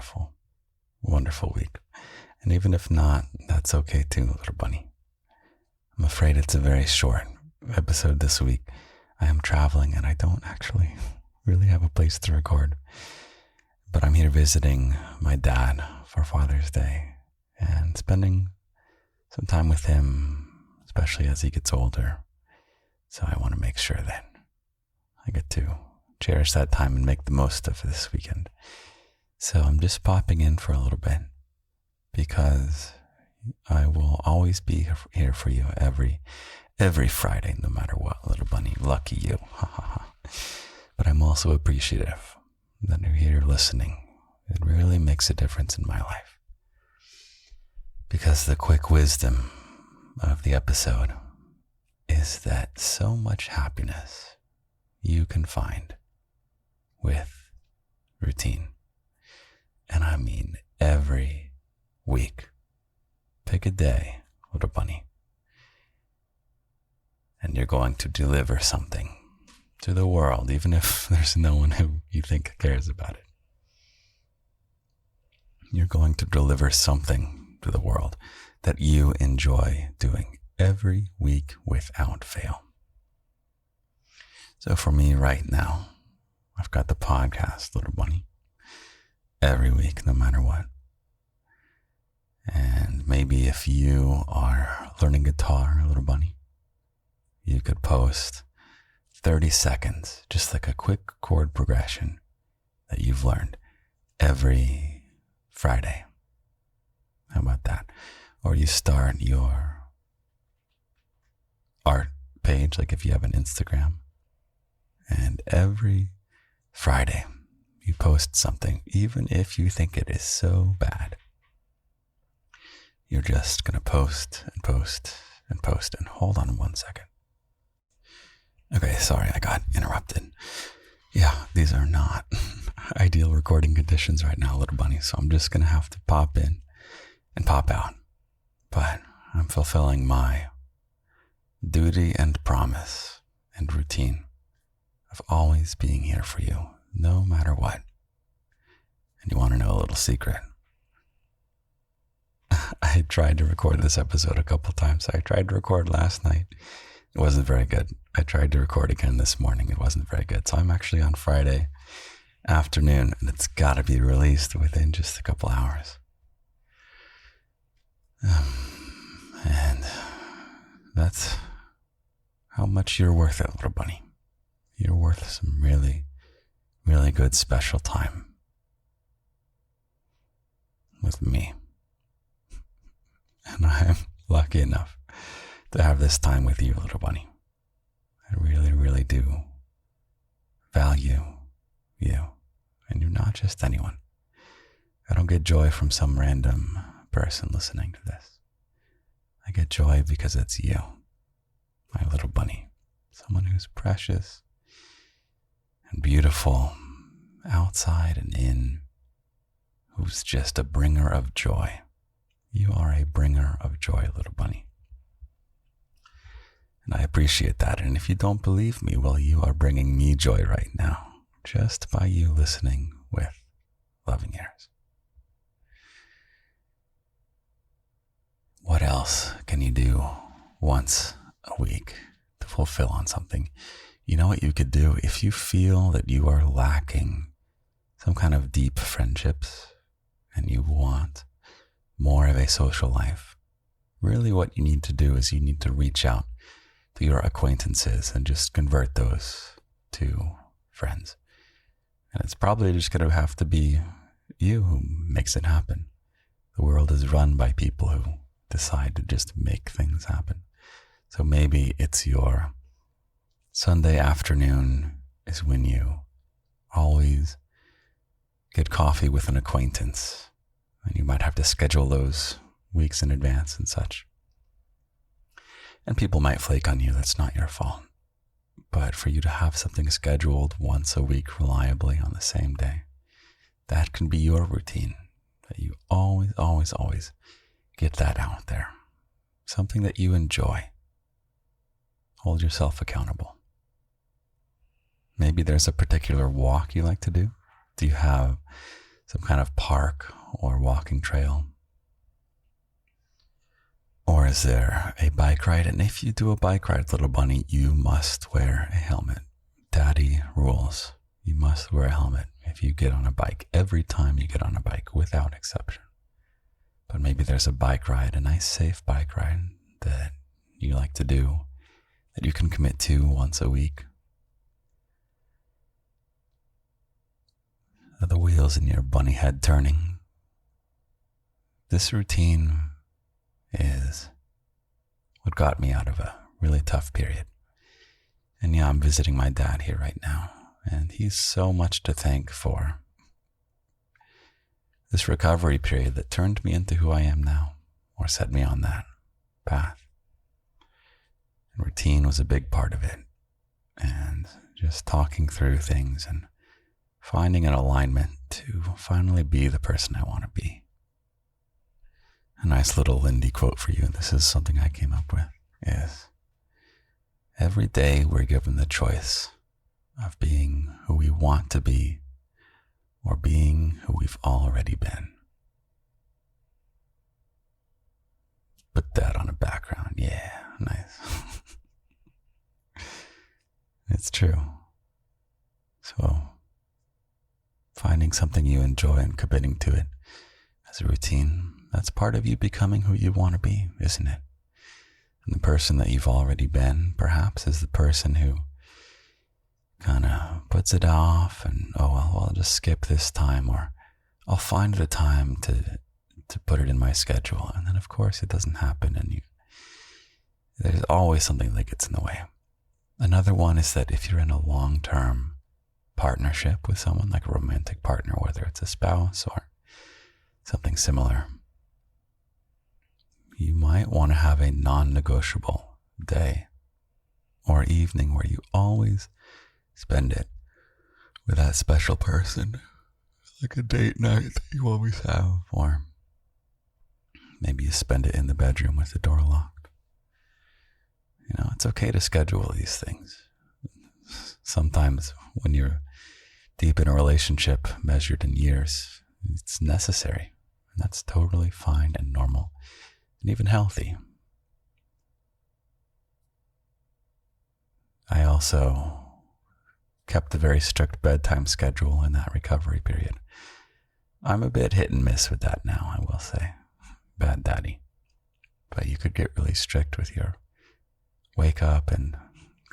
wonderful, wonderful week. And even if not, that's okay too, little bunny. I'm afraid it's a very short episode this week. I am traveling and I don't actually really have a place to record. But I'm here visiting my dad for Father's Day and spending some time with him, especially as he gets older. So I want to make sure that I get to cherish that time and make the most of this weekend. So I'm just popping in for a little bit because I will always be here for you every Friday, no matter what, little bunny. Lucky you. But I'm also appreciative that you're here listening. It really makes a difference in my life. Because the quick wisdom of the episode is that so much happiness you can find with routine. And I mean every week. Pick a day, little bunny, and you're going to deliver something to the world, even if there's no one who you think cares about it. You're going to deliver something to the world that you enjoy doing every week without fail. So for me right now, I've got the podcast, little bunny, every week, no matter what. And maybe if you are learning guitar, little bunny, you could post 30 seconds, just like a quick chord progression that you've learned every Friday. How about that? Or you start your art page, like if you have an Instagram, and every Friday you post something, even if you think it is so bad. You're just going to post and post and post. And hold on one second. Okay, sorry, I got interrupted. Yeah, these are not ideal recording conditions right now, little bunny. So I'm just going to have to pop in and pop out. But I'm fulfilling my duty and promise and routine of always being here for you, no matter what. And you want to know a little secret? I tried to record this episode a couple times. I tried to record last night. It wasn't very good. I tried to record again this morning. It wasn't very good. So I'm actually on Friday afternoon, and it's got to be released within just a couple hours. And that's how much you're worth it, little bunny. You're worth some really, really good special time with me. And I'm lucky enough to have this time with you, little bunny. I really, really do value you. And you're not just anyone. I don't get joy from some random person listening to this. I get joy because it's you, my little bunny. Someone who's precious and beautiful outside and in, who's just a bringer of joy. You are a bringer of joy, little bunny. And I appreciate that. And if you don't believe me, well, you are bringing me joy right now, just by you listening with loving ears. What else can you do once a week to fulfill on something? You know what you could do if you feel that you are lacking some kind of deep friendships and you want more of a social life. Really what you need to do is you need to reach out to your acquaintances and just convert those to friends. And it's probably just going to have to be you who makes it happen. The world is run by people who decide to just make things happen. So maybe it's your Sunday afternoon is when you always get coffee with an acquaintance. And you might have to schedule those weeks in advance and such. And people might flake on you. That's not your fault. But for you to have something scheduled once a week reliably on the same day, that can be your routine. That you always get that out there. Something that you enjoy. Hold yourself accountable. Maybe there's a particular walk you like to do. Do you have some kind of park or walking trail? Or is there a bike ride? And if you do a bike ride, little bunny, you must wear a helmet. Daddy rules. You must wear a helmet if you get on a bike, every time you get on a bike, without exception. But maybe there's a bike ride, a nice safe bike ride that you like to do, that you can commit to once a week. Are the wheels in your bunny head turning? This routine is what got me out of a really tough period. And yeah, I'm visiting my dad here right now, and he's so much to thank for this recovery period that turned me into who I am now, or set me on that path. And routine was a big part of it, and just talking through things and finding an alignment to finally be the person I want to be. A nice little Lindy quote for you, and this is something I came up with, is every day we're given the choice of being who we want to be or being who we've already been. Put that on a background. Yeah, nice. It's true. So, finding something you enjoy and committing to it as a routine, that's part of you becoming who you want to be, isn't it? And the person that you've already been, perhaps, is the person who kind of puts it off and, oh, well, I'll just skip this time, or I'll find the time to put it in my schedule. And then, of course, it doesn't happen, and there's always something that gets in the way. Another one is that if you're in a long-term partnership with someone, like a romantic partner, whether it's a spouse or something similar, you might want to have a non-negotiable day or evening where you always spend it with that special person, like a date night that you always have, or maybe you spend it in the bedroom with the door locked. You know, it's okay to schedule these things. Sometimes when you're deep in a relationship measured in years, it's necessary, and that's totally fine and normal and even healthy. I also kept a very strict bedtime schedule in that recovery period. I'm a bit hit and miss with that now, I will say. Bad daddy. But you could get really strict with your wake up and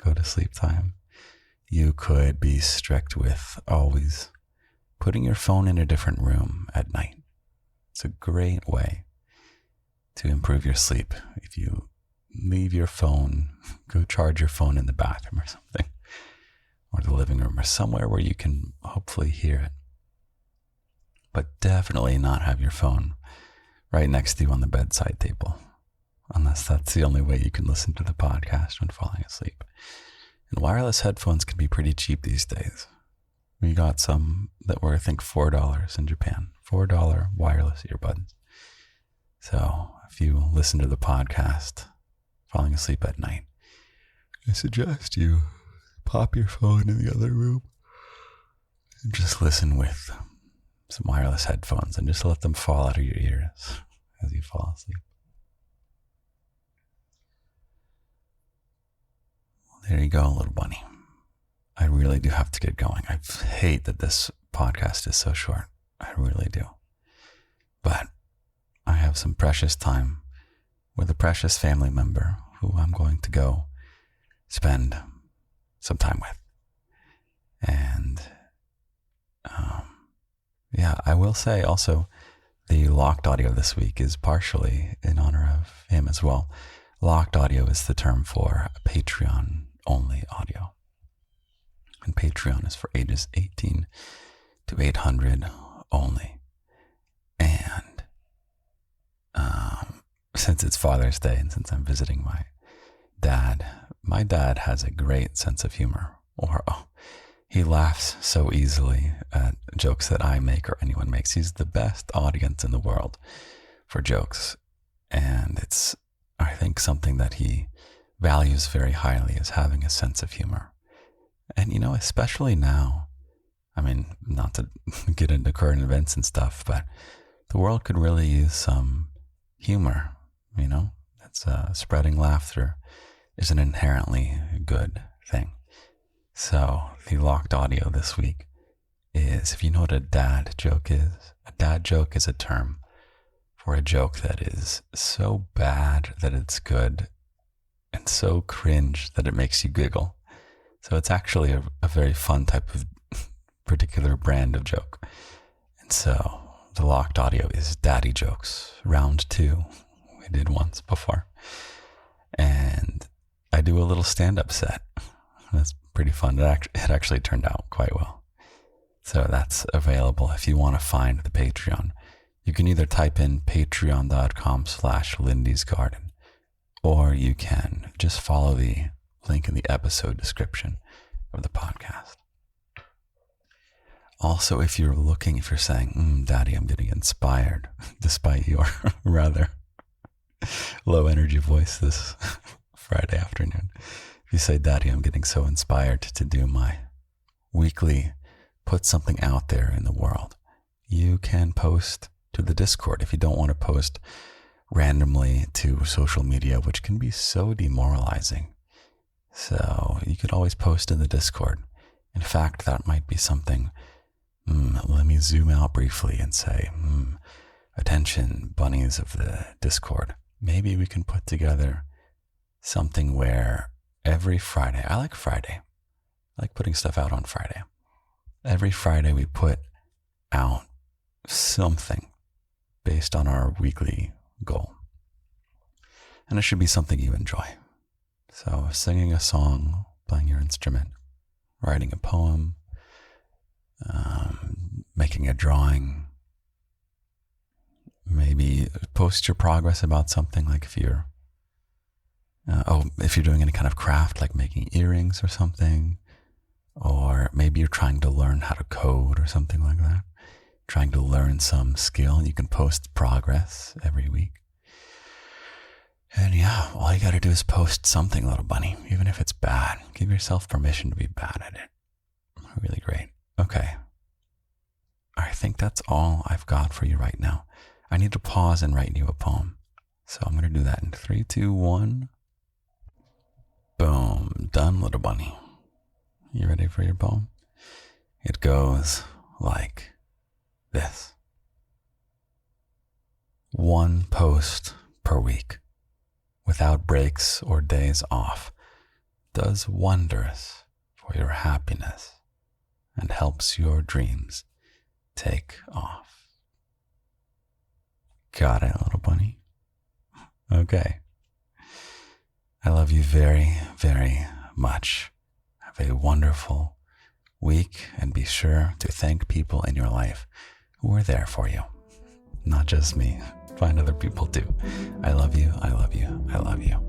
go to sleep time. You could be strict with always putting your phone in a different room at night. It's a great way to improve your sleep. If you leave your phone, go charge your phone in the bathroom or something, or the living room, or somewhere where you can hopefully hear it. But definitely not have your phone right next to you on the bedside table, unless that's the only way you can listen to the podcast when falling asleep. And wireless headphones can be pretty cheap these days. We got some that were, I think, $4 in Japan. $4 wireless earbuds. So if you listen to the podcast falling asleep at night, I suggest you pop your phone in the other room and just listen with some wireless headphones and just let them fall out of your ears as you fall asleep. Well, there you go, little bunny. I really do have to get going. I hate that this podcast is so short. I really do. But I have some precious time with a precious family member who I'm going to go spend some time with. And yeah, I will say also the locked audio this week is partially in honor of him as well. Locked audio is the term for Patreon only audio. And Patreon is for ages 18 to 800 only. And since it's Father's Day and since I'm visiting my dad has a great sense of humor. He laughs so easily at jokes that I make or anyone makes. He's the best audience in the world for jokes. And it's, I think, something that he values very highly is having a sense of humor. And, especially now I mean, not to get into current events and stuff, but the world could really use some humor, you know? It's spreading laughter is an inherently good thing. So the locked audio this week is, if you know what a dad joke is a term for a joke that is so bad that it's good and so cringe that it makes you giggle. So it's actually a very fun type of particular brand of joke. And so the locked audio is daddy jokes, round 2. We did once before. And I do a little stand-up set. That's pretty fun. It actually turned out quite well. So that's available if you want to find the Patreon. You can either type in patreon.com/Lindy's Garden, or you can just follow the link in the episode description of the podcast. Also, if you're saying, Daddy, I'm getting inspired, despite your rather low energy voice this Friday afternoon. If you say, Daddy, I'm getting so inspired to do my weekly put something out there in the world, you can post to the Discord if you don't want to post randomly to social media, which can be so demoralizing. So you could always post in the Discord. In fact, that might be something. Let me zoom out briefly and say, attention, bunnies of the Discord. Maybe we can put together something where every Friday, I like Friday. I like putting stuff out on Friday. Every Friday we put out something based on our weekly goal. And it should be something you enjoy. So singing a song, playing your instrument, writing a poem, making a drawing, maybe post your progress about something, like if you're doing any kind of craft, like making earrings or something, or maybe you're trying to learn how to code or something like that, trying to learn some skill, you can post progress every week. And yeah, all you got to do is post something, little bunny, even if it's bad. Give yourself permission to be bad at it. Really great. Okay. I think that's all I've got for you right now. I need to pause and write you a poem. So I'm going to do that in 3, 2, 1. Boom. Done, little bunny. You ready for your poem? It goes like this. 1 post per week, without breaks or days off, does wonders for your happiness and helps your dreams take off. Got it, little bunny? Okay. I love you very, very much. Have a wonderful week, and be sure to thank people in your life who are there for you. Not just me. Find other people too. I love you. I love you. I love you.